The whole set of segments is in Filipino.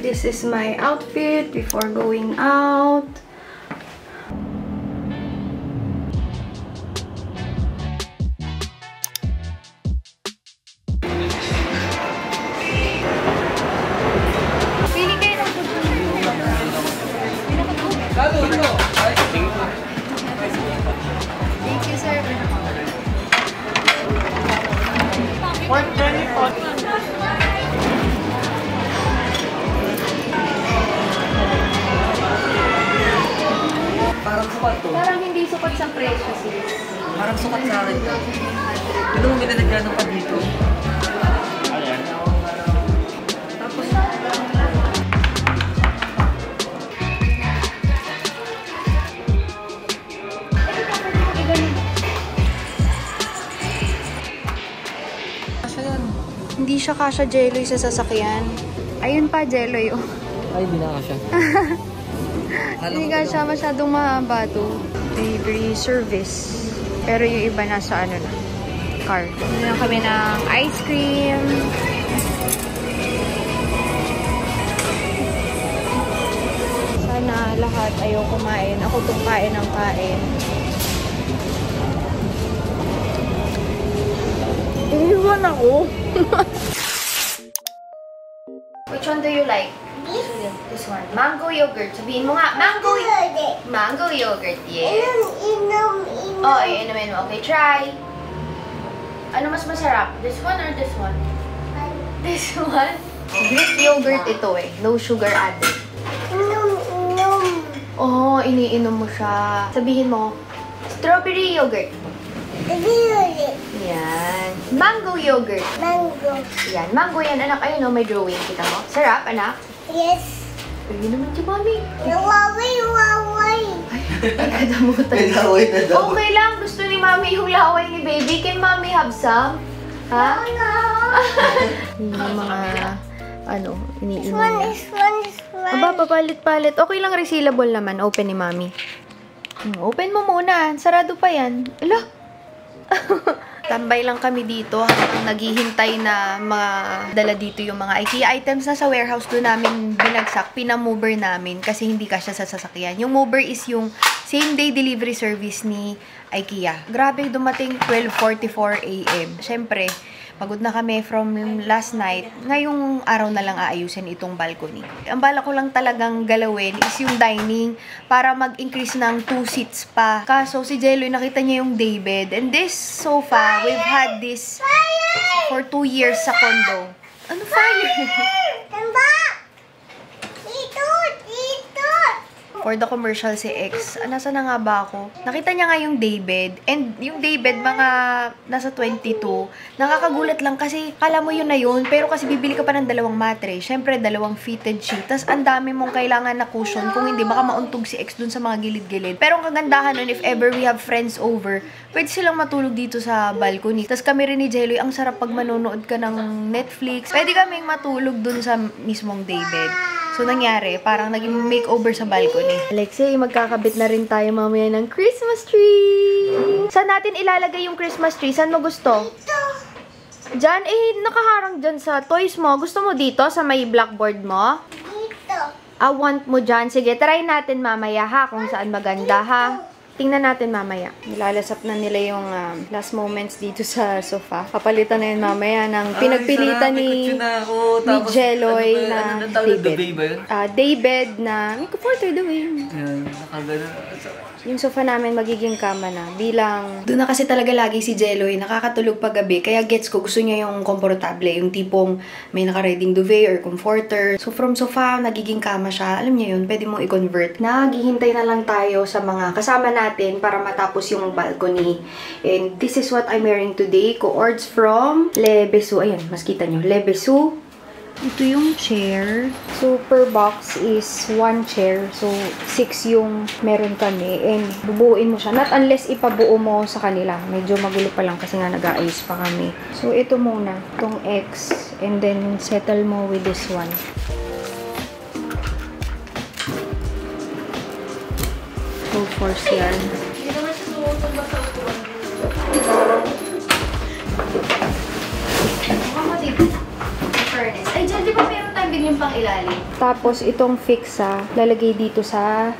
This is my outfit before going out. Pili kayo ng Thank you, sir. 120. Parang sukat to. Parang hindi sukat sa presyo, sis. Parang sukat sa akin to. Ito mo binanagyan pa dito. Tapos, Hindi siya kasha Jeloy sa sasakyan. Ayun pa, Jeloy. Oh. ay, hindi na kasha. Hindi kasha masyadong mahaba to. Delivery service. Pero yung iba nasa ano na, car. Bili lang kami ng ice cream. Sana lahat ayaw kumain. Ako itong kain ng kain. Iniwan ako. Which one do you like? This one. Mango yogurt. Sabihin mo nga, mango yogurt. Mango yogurt, yes. Oh, inumin mo. Okay, try. Ano mas masarap? This one or this one? This one? Greek yogurt ito eh. No sugar added. Oh, iniinom mo siya. Sabihin mo, strawberry yogurt. Yan. Mango yogurt. Mango. Yan. Mango yan, anak. Ayun o, may drawing. Kita mo? Sarap, anak. Yes. Ayun naman si Mami. Laway, laway. Ay, kadamutan. May laway na daw. Okay lang. Gusto ni Mami yung laway ni Baby. Can Mami have some? Ha? Yung mga, ano, iniinom niya. This one. Aba, papalit-palit. Okay lang, resealable naman. Open ni Mami. Open mo muna. Sarado pa yan. Ala. Tambay lang kami dito habang naghihintay na madala dito yung mga IKEA items na sa warehouse doon namin binagsak. Pinamover namin kasi hindi kasya sa sasakyan. Yung mover is yung same day delivery service ni IKEA. Grabe, dumating 12:44 AM. Syempre, pagod na kami from last night. Ngayong araw na lang aayusin itong balcony. Ang bala ko lang talagang galawin is yung dining para mag-increase ng 2 seats pa. Kaso si Jeloy nakita niya yung daybed. And this sofa, we've had this for 2 years sa condo. Ano fire? For the commercial si X. Nasa na nga ba ako? Nakita niya nga yung daybed. And yung daybed, mga nasa 22. Nakakagulat lang kasi kala mo yun na yun. Pero kasi bibili ka pa ng 2 mattress. Syempre, 2 fitted sheet. Tapos ang dami mong kailangan na cushion. Kung hindi, baka mauntog si X dun sa mga gilid-gilid. Pero ang kagandahan nun, if ever we have friends over, pwede silang matulog dito sa balcony. Tapos kami rin ni Jeloy, ang sarap pag manonood ka ng Netflix. Pwede kaming matulog dun sa mismong daybed. So, nangyari, parang naging makeover sa balcony. Alexei, magkakabit na rin tayo mamaya ng Christmas tree! Saan natin ilalagay yung Christmas tree? Saan mo gusto? Diyan? Eh, nakaharang dyan sa toys mo. Gusto mo dito, sa may blackboard mo? Dito. Want mo dyan? Sige, try natin mamaya ha, kung saan maganda ha. Tingnan natin mamaya. Nilalasap na nila yung last moments dito sa sofa. Papalitan na yun mamaya ng pinagpilitan ni Jeloy na daybed. Daybed na may comforter daw yun. Yan, nakagano. Yung sofa namin magiging kama na. Bilang, doon na kasi talaga lagi si Jeloy, nakakatulog pag gabi. Kaya gets ko, gusto niya yung komportable. Yung tipong may naka-riding duvet or comforter. So from sofa, nagiging kama siya. Alam niya yun, pwede mong i-convert. Naghihintay na lang tayo sa mga kasama natin para matapos yung balcony. And this is what I'm wearing today. Coords from Le Besu. Ayan, mas kita nyo. Le Besu. Ito yung chair. So, per box is 1 chair. So, 6 yung meron kami. And, bubuuin mo siya. Not unless ipabuo mo sa kanila. Medyo magulo pa lang kasi nga nag-aayos pa kami. So, ito muna. Itong X. And then, settle mo with this one. So, force yan. Hindi naman siya sumusunod ba sa upuan? Mukhang matibig. Furnace. Ay, dyan, di ba meron tayong din yung pang ilalim. Tapos, itong fixa, lalagay dito sa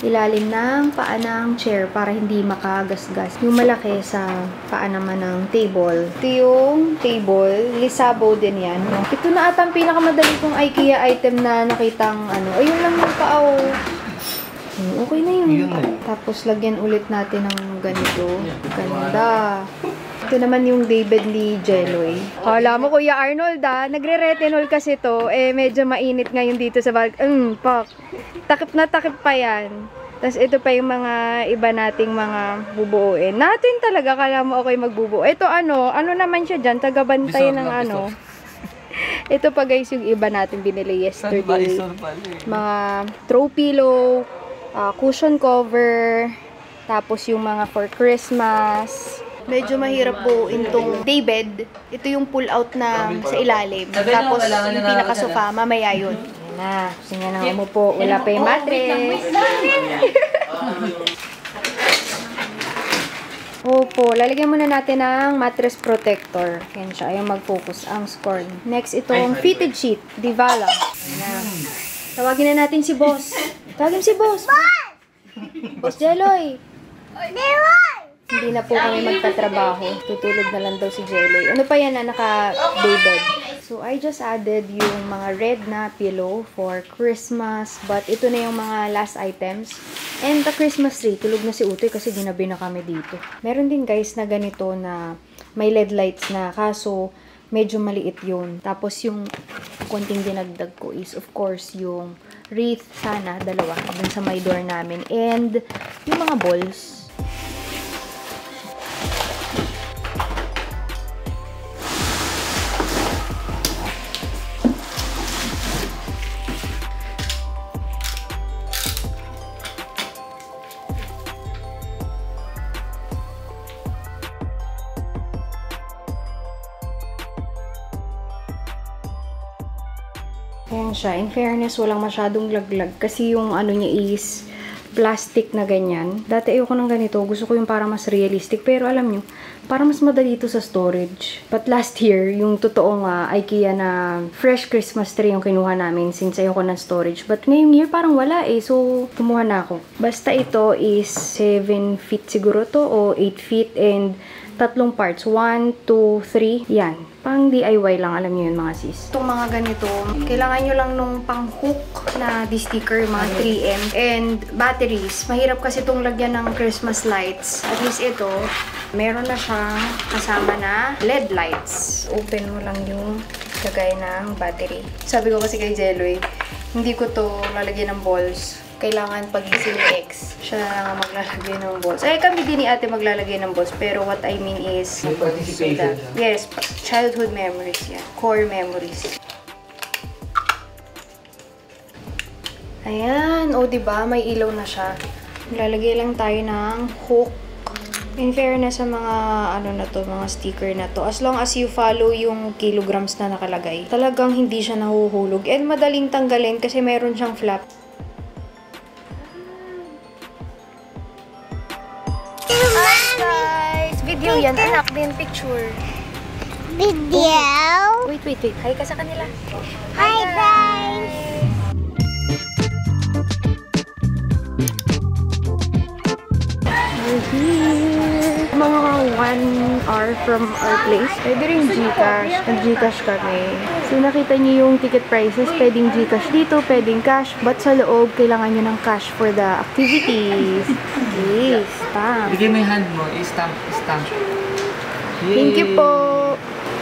ilalim ng paa ng chair para hindi makagasgas. Yung malaki sa paa naman ng table. Ito yung table. Lisabo din yan. Ito na ata ang pinakamadali kong IKEA item na nakitang ano. Ayun lang yung paa. Okay na yun. Tapos, lagyan ulit natin ng ganito. Ganda. Ito naman yung daybed ni Jeloy. Hala mo, Kuya Arnold, nagre-retinol kasi to. Medyo mainit ngayon dito sa bag. Pak. Takip na takip pa yan. Tapos, ito pa yung mga iba nating mga bubuuin. Natin talaga, kala mo okay magbubuo. Ito ano naman siya dyan, tagabantay ng ano. Ito pa guys, yung iba natin binili yesterday. Mga throw pillow, cushion cover, tapos yung mga for Christmas. Medyo mahirap buuin tong daybed. Ito yung pull out na sa ilalim. Tapos yung pinaka-sofa, mamaya yun. Na, gusto niya na umupo. Wala pa yung mattress. Opo, lalagyan muna natin ng mattress protector. Yan siya, ayaw mag-focus ang score. Next, itong fitted sheet, Divala. Tawagin na natin si Boss. Tawagin si Boss. Boss Jeloy. Hindi na po kami magtatrabaho. Tutulog na lang daw si Jeloy. Ano pa yan na naka-daybed? So, I just added yung mga red na pillow for Christmas. But, ito na yung mga last items. And the Christmas tree. Tulog na si Utoy kasi ginabi na kami dito. Meron din guys na ganito na may LED lights na. Kaso, medyo maliit yun. Tapos, yung konting dinagdag ko is, of course, yung wreath. Sana, dalawa. Dun sa my door namin. And, yung mga balls. Ayan siya. In fairness, walang masyadong laglag. Kasi yung ano niya is plastic na ganyan. Dati ayoko ng ganito. Gusto ko yung para mas realistic. Pero alam nyo, para mas madali ito sa storage. But last year, yung totoong IKEA na fresh Christmas tree yung kinuha namin since ayoko ng storage. But ngayong year, parang wala eh. So, kumuha na ako. Basta ito is 7 feet siguro to o 8 feet and tatlong parts. 1, 2, 3. Yan. Pang DIY lang, alam niyo yun mga sis. Itong mga ganito, kailangan nyo lang nung pang-hook na di-sticker, mga 3M. And batteries. Mahirap kasi itong lagyan ng Christmas lights. At least ito, meron na siyang kasama na LED lights. Open mo lang yung lagay ng battery. Sabi ko kasi kay Jeloy, hindi ko to lalagyan ng balls. Kailangan pagising ni X, siya na nga maglalagay ng balls. Ay, kami din ni ate maglalagay ng balls. Pero what I mean is, participation. yes, childhood memories yan. Core memories. Ayan. O, diba? May ilaw na siya. Lalagay lang tayo ng hook. In fairness sa mga, ano na to, mga sticker na to. As long as you follow yung kilograms na nakalagay, talagang hindi siya nahuhulog. And madaling tanggalin kasi meron siyang flap. Video yan, anak din, picture. Video. Wait. Hi ka sa kanila. Hi guys. We're here. Mga 1 hour from our place. Pwede rin Gcash. Nag-Gcash kami. So, nakita niyo yung ticket prices. Pwedeng Gcash dito, pwedeng cash. But sa loob, kailangan nyo ng cash for the activities. Yes, stamp. Bigay mo yung hand mo, i-stamp. Thank you po.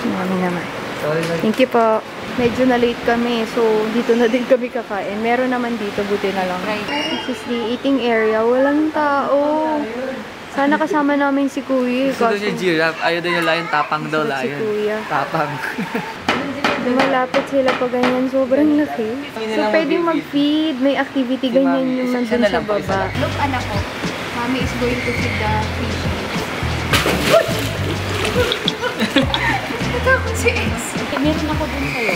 Mami naman. Sorry. Thank you po. Medyo na late kami, so dito na din kami kakain. Meron naman dito, buti na lang. This is the eating area. Walang tao. Sana kasama namin si Kuya. Gusto niya giraffe. Ayaw daw niya lion. Tapang daw Si lion. Kuya. Tapang. Malapit sila pa ganyan. Sobrang laki. So, pwedeng mag-feed. May activity. Ganyan yung nandun sa baba. Look, anak ko. Mommy is going to feed the fish. Natakot si X. Meron ako dun sa'yo.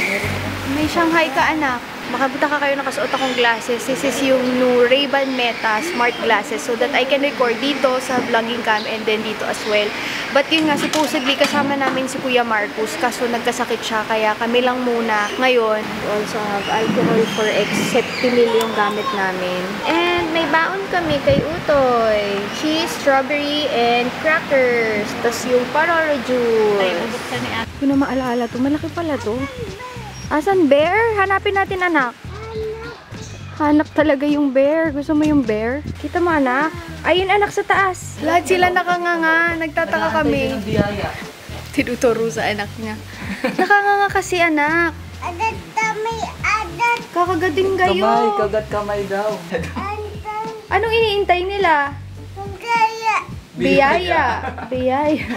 May Shanghai ka, anak. Makabuta ka kayo nakasuot akong glasses. This is yung new Ray-Ban Meta smart glasses so that I can record dito sa vlogging cam and then dito as well. But yun nga, supposedly kasama namin si Kuya Marcus kaso nagkasakit siya kaya kami lang muna ngayon. We also have alcohol for Septimil yung gamit namin. And may baon kami kay Utoy. Cheese, strawberry, and crackers. Tapos yung Paroro juice. Kung na maalala to, malaki pala to. Asan bear? Hanapin natin, anak. Hanap talaga yung bear. Gusto mo yung bear? Kita mo, anak. Ayun, anak, sa taas. Lahat sila nakanganga. Nagtataka kami. Tinuturo sa anak niya. Nakanganga kasi, anak. Adat kami, adat. Kakagading gayo. Kagat kamay daw. Anong iniintay nila? Kaya. Biyaya. Biyaya.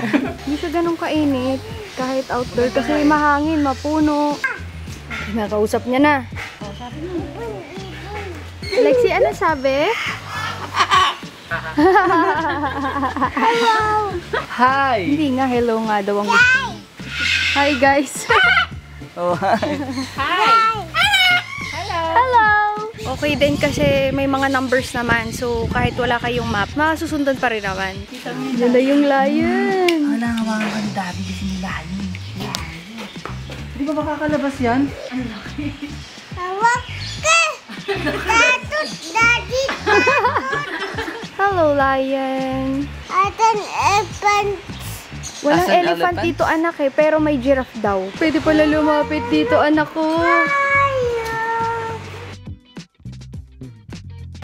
Hindi siya ganun kainit. Kahit outdoor kasi mahangin, mapuno. Nakausap niya na. Lexi, ano sabi? Hello. Hi! Hindi nga, hello nga daw ang gusto niya. Hi, guys. Oh, hi! Hello! Okay din kasi may mga numbers naman. So, kahit wala kayong map, masusundan pa rin naman. Yan na yung lion. Wala nga mga kandidabi kasi nila yun. Di ba makakalabas yan? Hawak ka. Datot, daddy. Hello, lion. Atan elephant. Walang Asan elephant elephant? dito, anak eh. Pero may giraffe daw. Pwede pala lumapit dito, anak ko.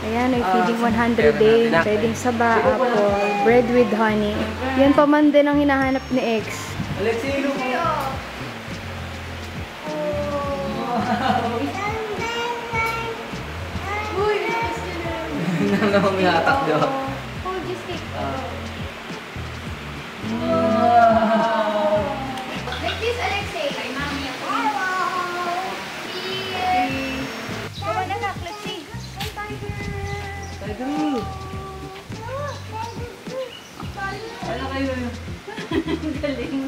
Ayan, ay feeding 100 day. Pwedeng saba, apple, bread with honey. Yan pa man din ang hinahanap ni X. Alexi, look! Hindi na may hatak daw. Hold your stick. Like this, Alexei. Kay mami ako. Here. Come on, anak. Let's see. Tiger! Ano kayo yun? Baby.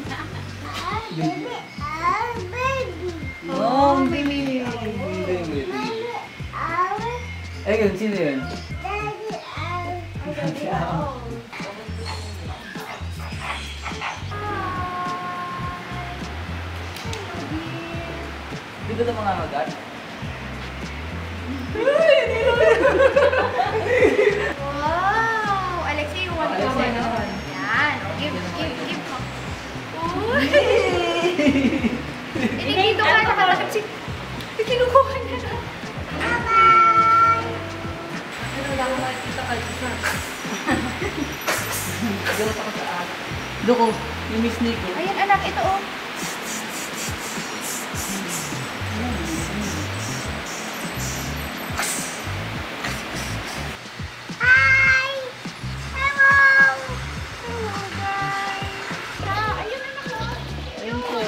Oh, baby! Eh, yun, sino yun? Di ba ito mga magat? Wow! Alexei, you want to go? Yan. Give. Uy! Inigito ka, nakatakip si... Kinukuha niya na. Doko, yung Miss Nico. Ayan, anak, ito oh. Hi. Hello. Hello, guys. Ayun, anak oh. Ayun po.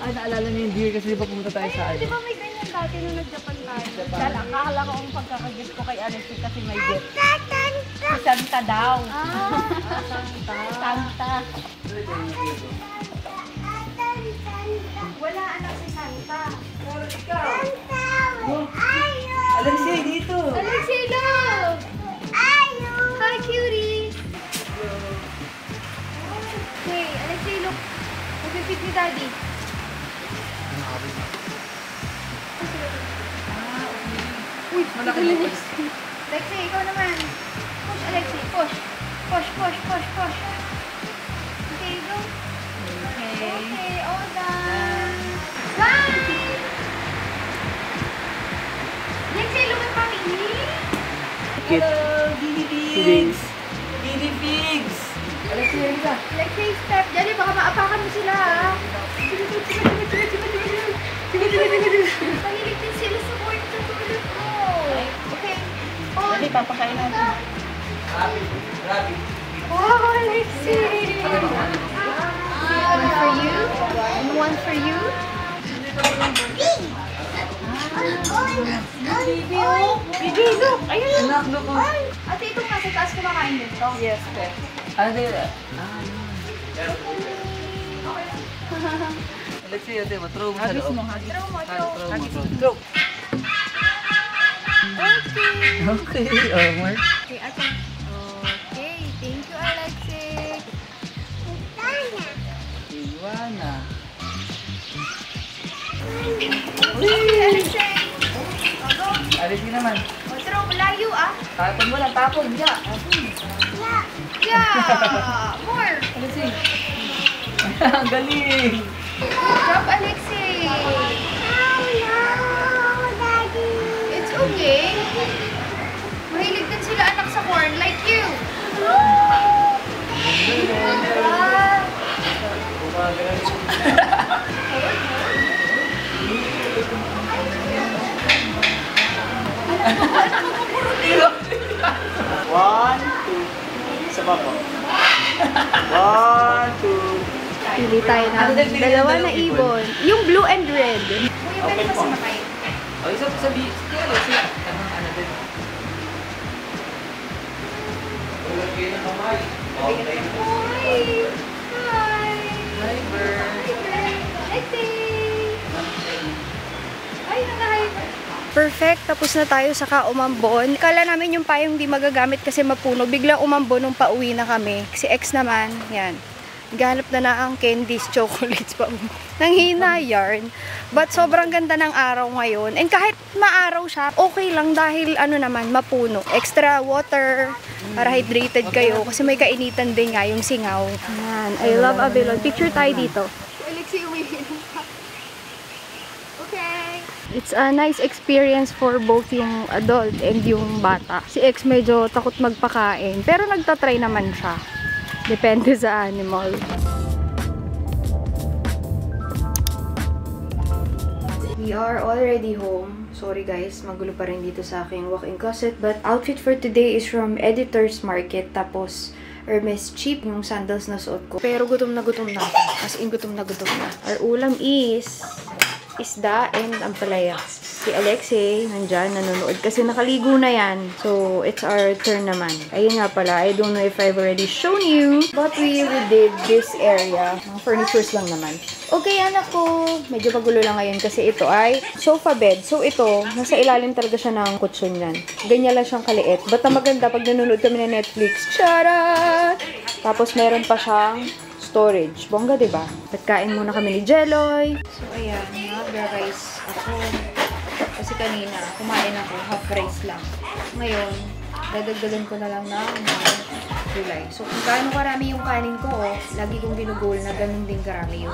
Ay, naalala niyo yung deer kasi di ba pumunta tayo sa Di ano? ba may ganyan dati nung nag-Japan tayo? Dahil akala ko ang pagkakagift ko kay Alexei kasi may gift. Si Santa daw. Santa. Wala anak si Santa. Alexi, dito! Alexei, love! Hi, cutie! Okay, Alexei, look. Mag-fit ni Daddy. Uy, Malaki ito na linis. Alexei, ikaw naman. Push, Alexei. Push. Push. Okay, go. Okay, all done. Bye! Alexei, look at mommy. Hello, guinea pigs! Guinea pigs! Alexi, yun ka! Alexei, step. Daddy, baka maapakan mo sila, ha? Mahilig din sila sa board sa tulad ko. Okay. On. Dali, papakain natin. Rabbit! Wow, Alexei! One for you. And one for you. Bibi, look! Ayun! Anak, look! Ate, ito nga sa taas kumakain din to. Yes, pe. Ano din? Alexi, ate, matro mo sa Hagis loob. mo, hagis. Throw mo, throw. Hagis mo. Throw. Okay. Okay, oh, Mark. Okay, ate. Okay, thank you, Alexis. Tanya. Iwana. Okay, Alexis. Go. Alexi naman. O, throw mo, layo ah. Tapon mo lang, tapon. Ya. Yeah! More! Alexi. Ang galing. Drop, Alexis. Oh no, Daddy. It's okay. Mahilig din sila anak sa corn like you. One, two. Isa pa po. One, two. Pili tayo ng dalawa na ibon. Yung blue and red. Kuya, Okay pwede po. pa sumakay. O, isa po sabi. Sige, Alexi. Ano din? Hi! Hi! Hi, bird. Ay, nakahay. Perfect. Tapos na tayo sa kaumambon. Kala namin yung payong di magagamit kasi mapuno. Biglang umambon nung pauwi na kami. Si ex naman, yan. Ganap na na ang candies, chocolates pa. Nanghina yarn. But sobrang ganda ng araw ngayon. And kahit maaraw siya, okay lang dahil ano naman, mapuno. Extra water para hydrated kayo. Kasi may kainitan din nga yung singaw. Yan. I love Avilon. Picture tayo dito. Alexi, umiinom pa. Okay. It's a nice experience for both yung adult and yung bata. Si ex medyo takot magpakain. Pero nagtatry naman siya. Depende sa animal. We are already home. Sorry guys, magulo pa rin dito sa aking walk-in closet. But outfit for today is from Editor's Market. Tapos Hermes Cheap yung sandals na suot ko. Pero gutom na ako. As in gutom na. Our ulam is isda and ampalaya. Si Alexei, nandyan, nanonood. Kasi nakaligo na yan. So, it's our turn naman. Ayun nga pala, I don't know if I've already shown you. But we redid this area. Mga furnitures lang naman. Okay, anak ko. Medyo magulo lang ngayon kasi ito ay sofa bed. So, ito, nasa ilalim talaga siya ng kutsyon yan. Ganyan lang siyang kaliit. But ang maganda pag nanonood kami ng Netflix. Tara! Tapos, meron pa siyang storage. Bongga, diba? Pagkain muna kami ni Jeloy. So, ayan. Nag-rice ako. Kasi kanina, kumain ako, half rice lang. Ngayon, dadagdagan ko na lang ng gulay. So, kung gaano karami yung kanin ko, lagi kong ginugol na ganun din karami yung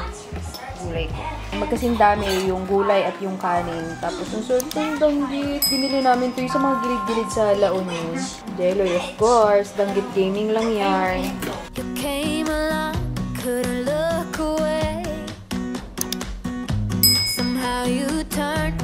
gulay ko. Magkasing dami yung gulay at yung kanin. Tapos, yung sortong danggit. Binili namin ito yung sa mga gilid-gilid sa La Union. Jeloy, of course. Danggit gaming lang yan. You came along, couldn't look away. Somehow you turned